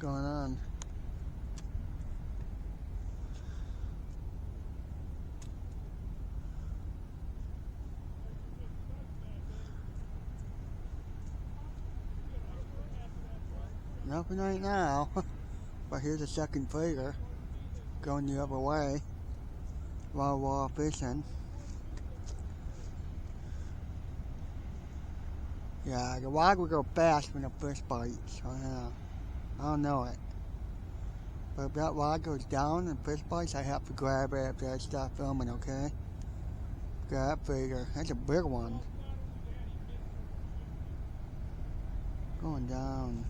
going on. Nothing right now, but here's a second freighter going the other way while we're all fishing. Yeah, the rod will go fast when the fish bites, so yeah, I don't know it. But if that rod goes down and fish bites, I have to grab it after I stop filming, okay? Grab that freighter, that's a big one. Going down.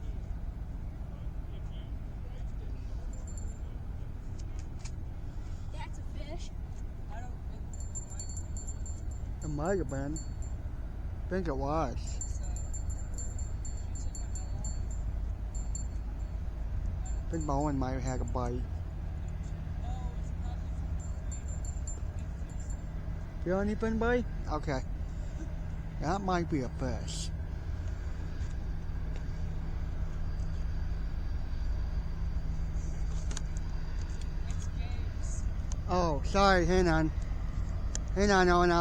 That's a fish. I don't think It might have been. I think it was. I think Bowen might have had a bite. Feel anything, buddy? Okay. That might be a fish. Oh, sorry, hang on. Hang on, Owen,